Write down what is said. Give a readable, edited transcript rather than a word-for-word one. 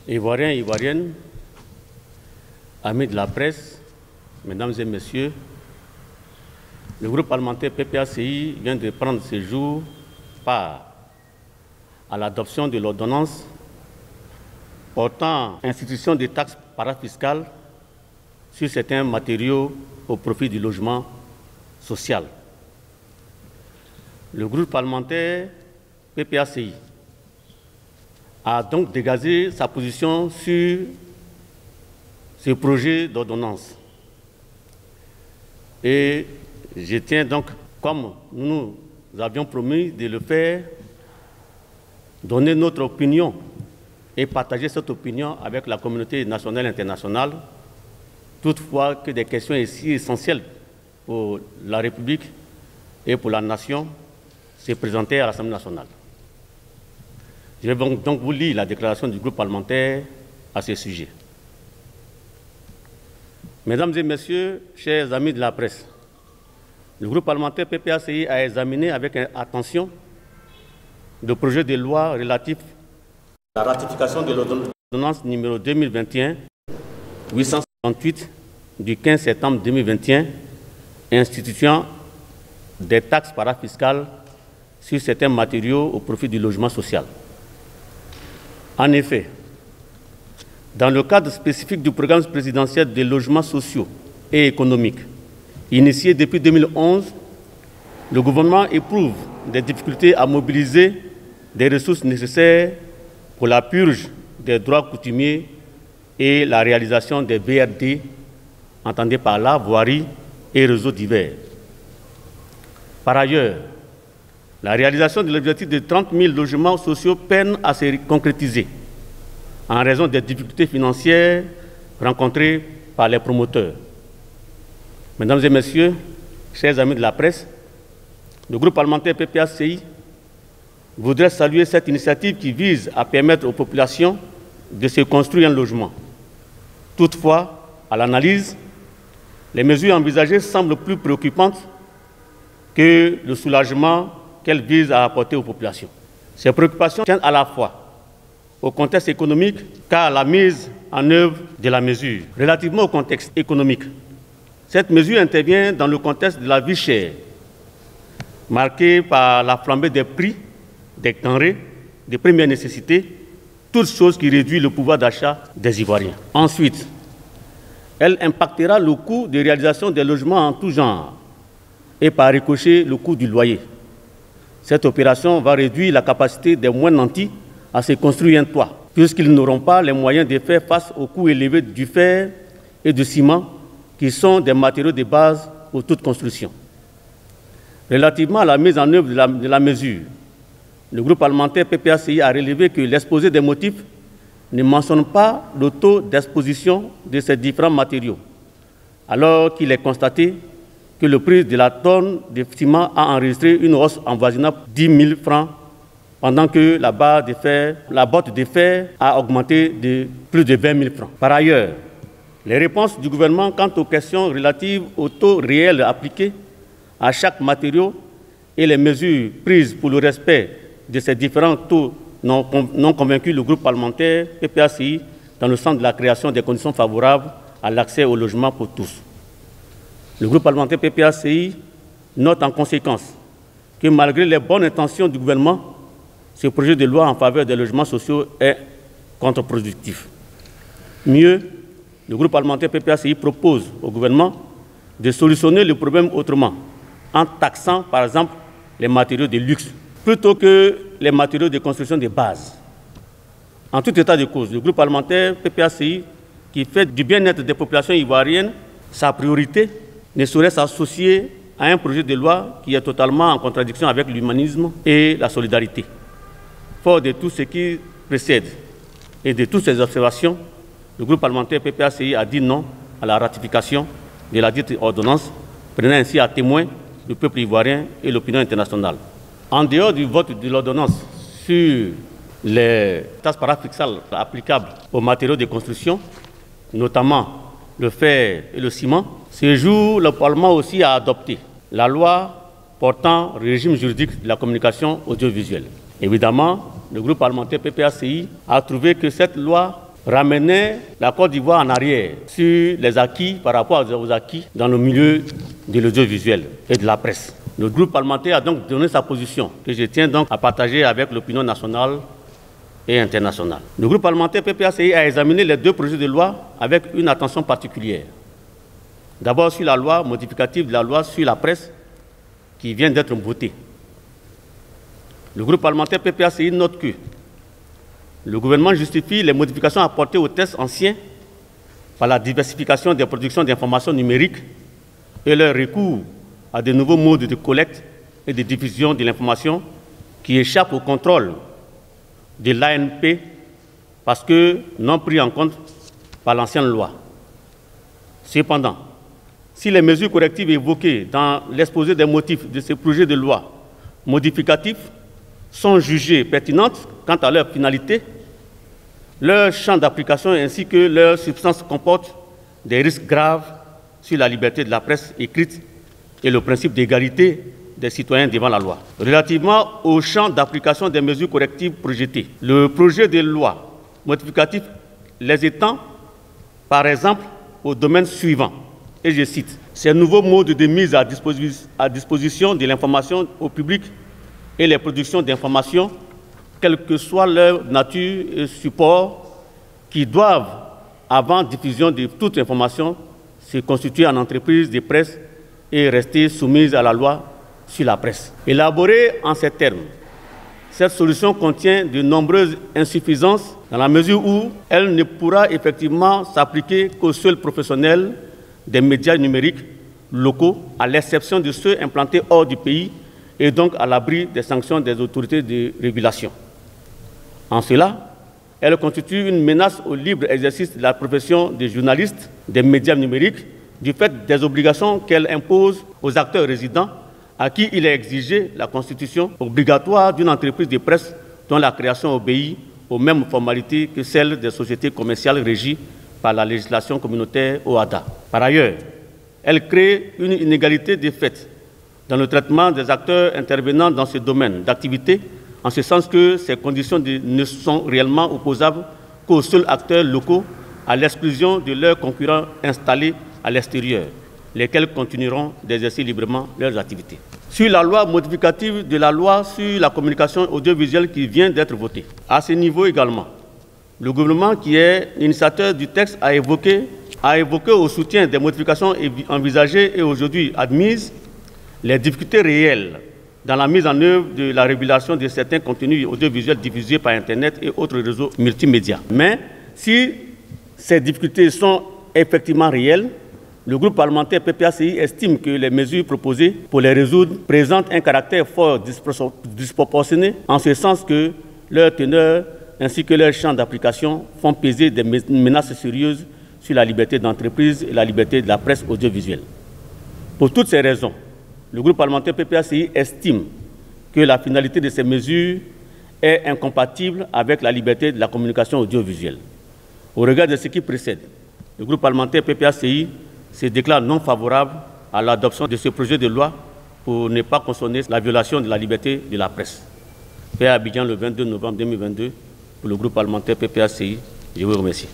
Ivoiriens et Ivoiriennes, amis de la presse, mesdames et messieurs, le groupe parlementaire PPACI vient de prendre ce jour part à l'adoption de l'ordonnance portant institution des taxes parafiscales sur certains matériaux au profit du logement social. Le groupe parlementaire PPACI a donc dégagé sa position sur ce projet d'ordonnance. Et je tiens donc, comme nous avions promis de le faire, donner notre opinion et partager cette opinion avec la communauté nationale et internationale, toutefois que des questions ici essentielles pour la République et pour la nation se présentaient à l'Assemblée nationale. Je vais donc vous lire la déclaration du groupe parlementaire à ce sujet. Mesdames et messieurs, chers amis de la presse, le groupe parlementaire PPACI a examiné avec attention le projet de loi relatif à la ratification de l'ordonnance numéro 2021-868 du 15 septembre 2021 instituant des taxes parafiscales sur certains matériaux au profit du logement social. En effet, dans le cadre spécifique du programme présidentiel des logements sociaux et économiques, initié depuis 2011, le gouvernement éprouve des difficultés à mobiliser des ressources nécessaires pour la purge des droits coutumiers et la réalisation des VRD, entendez par là voirie et réseaux divers. Par ailleurs, la réalisation de l'objectif de 30 000 logements sociaux peine à se concrétiser en raison des difficultés financières rencontrées par les promoteurs. Mesdames et messieurs, chers amis de la presse, le groupe parlementaire PPACI voudrait saluer cette initiative qui vise à permettre aux populations de se construire un logement. Toutefois, à l'analyse, les mesures envisagées semblent plus préoccupantes que le soulagement qu'elles visent à apporter aux populations. Ces préoccupations tiennent à la fois au contexte économique qu'à la mise en œuvre de la mesure. Relativement au contexte économique, cette mesure intervient dans le contexte de la vie chère, marquée par la flambée des prix des denrées de première nécessité, toute chose qui réduit le pouvoir d'achat des Ivoiriens. Ensuite, elle impactera le coût de réalisation des logements en tout genre et par ricochet le coût du loyer. Cette opération va réduire la capacité des moins nantis à se construire un toit, puisqu'ils n'auront pas les moyens de faire face aux coûts élevés du fer et du ciment, qui sont des matériaux de base pour toute construction. Relativement à la mise en œuvre de la mesure, le groupe parlementaire PPACI a relevé que l'exposé des motifs ne mentionne pas le taux d'exposition de ces différents matériaux, alors qu'il est constaté que le prix de la tonne de ciment a enregistré une hausse avoisinant 10 000 francs, pendant que la botte de fer a augmenté de plus de 20 000 francs. Par ailleurs, les réponses du gouvernement quant aux questions relatives au taux réel appliqué à chaque matériau et les mesures prises pour le respect de ces différents taux n'ont convaincu le groupe parlementaire PPACI dans le sens de la création des conditions favorables à l'accès au logement pour tous. Le groupe parlementaire PPACI note en conséquence que malgré les bonnes intentions du gouvernement, ce projet de loi en faveur des logements sociaux est contre-productif. Mieux, le groupe parlementaire PPACI propose au gouvernement de solutionner le problème autrement, en taxant par exemple les matériaux de luxe, plutôt que les matériaux de construction de base. En tout état de cause, le groupe parlementaire PPACI, qui fait du bien-être des populations ivoiriennes sa priorité, ne saurait s'associer à un projet de loi qui est totalement en contradiction avec l'humanisme et la solidarité. Fort de tout ce qui précède et de toutes ces observations, le groupe parlementaire PPACI a dit non à la ratification de la dite ordonnance, prenant ainsi à témoin le peuple ivoirien et l'opinion internationale. En dehors du vote de l'ordonnance sur les taxes parafiscales applicables aux matériaux de construction, notamment le fer et le ciment, ce jour, le Parlement aussi a adopté la loi portant régime juridique de la communication audiovisuelle. Évidemment, le groupe parlementaire PPACI a trouvé que cette loi ramenait la Côte d'Ivoire en arrière sur les acquis par rapport aux acquis dans le milieu de l'audiovisuel et de la presse. Le groupe parlementaire a donc donné sa position, que je tiens donc à partager avec l'opinion nationale et internationale. Le groupe parlementaire PPACI a examiné les deux projets de loi avec une attention particulière. D'abord sur la loi modificative de la loi sur la presse qui vient d'être votée. Le groupe parlementaire PPACI note que le gouvernement justifie les modifications apportées aux textes anciens par la diversification des productions d'informations numériques et leur recours à de nouveaux modes de collecte et de diffusion de l'information qui échappent au contrôle de l'ANP parce que non pris en compte par l'ancienne loi. Cependant, si les mesures correctives évoquées dans l'exposé des motifs de ce projet de loi modificatif sont jugées pertinentes quant à leur finalité, leur champ d'application ainsi que leur substance comportent des risques graves sur la liberté de la presse écrite et le principe d'égalité des citoyens devant la loi. Relativement au champ d'application des mesures correctives projetées, le projet de loi modificatif les étend, par exemple, au domaine suivant, et je cite, « Ces nouveaux modes de mise à disposition de l'information au public et les productions d'information, quelle que soit leur nature et support, qui doivent, avant diffusion de toute information, se constituer en entreprise de presse et rester soumises à la loi sur la presse. » Élaborée en ces termes, cette solution contient de nombreuses insuffisances dans la mesure où elle ne pourra effectivement s'appliquer qu'aux seuls professionnels des médias numériques locaux, à l'exception de ceux implantés hors du pays et donc à l'abri des sanctions des autorités de régulation. En cela, elle constitue une menace au libre exercice de la profession de journaliste des médias numériques du fait des obligations qu'elle impose aux acteurs résidents à qui il est exigé la constitution obligatoire d'une entreprise de presse dont la création obéit aux mêmes formalités que celles des sociétés commerciales régies par la législation communautaire OHADA. Par ailleurs, elle crée une inégalité de fait dans le traitement des acteurs intervenant dans ce domaine d'activité, en ce sens que ces conditions ne sont réellement opposables qu'aux seuls acteurs locaux, à l'exclusion de leurs concurrents installés à l'extérieur, lesquels continueront d'exercer librement leurs activités. Sur la loi modificative de la loi sur la communication audiovisuelle qui vient d'être votée. À ce niveau également, le gouvernement qui est l'initiateur du texte a évoqué au soutien des modifications envisagées et aujourd'hui admises les difficultés réelles dans la mise en œuvre de la régulation de certains contenus audiovisuels diffusés par Internet et autres réseaux multimédia. Mais si ces difficultés sont effectivement réelles, le groupe parlementaire PPACI estime que les mesures proposées pour les résoudre présentent un caractère fort disproportionné, en ce sens que leur teneur ainsi que leur champ d'application font peser des menaces sérieuses sur la liberté d'entreprise et la liberté de la presse audiovisuelle. Pour toutes ces raisons, le groupe parlementaire PPACI estime que la finalité de ces mesures est incompatible avec la liberté de la communication audiovisuelle. Au regard de ce qui précède, le groupe parlementaire PPACI se déclare non favorable à l'adoption de ce projet de loi pour ne pas cautionner la violation de la liberté de la presse. Fait à Abidjan le 22 novembre 2022 pour le groupe parlementaire PPACI. Je vous remercie.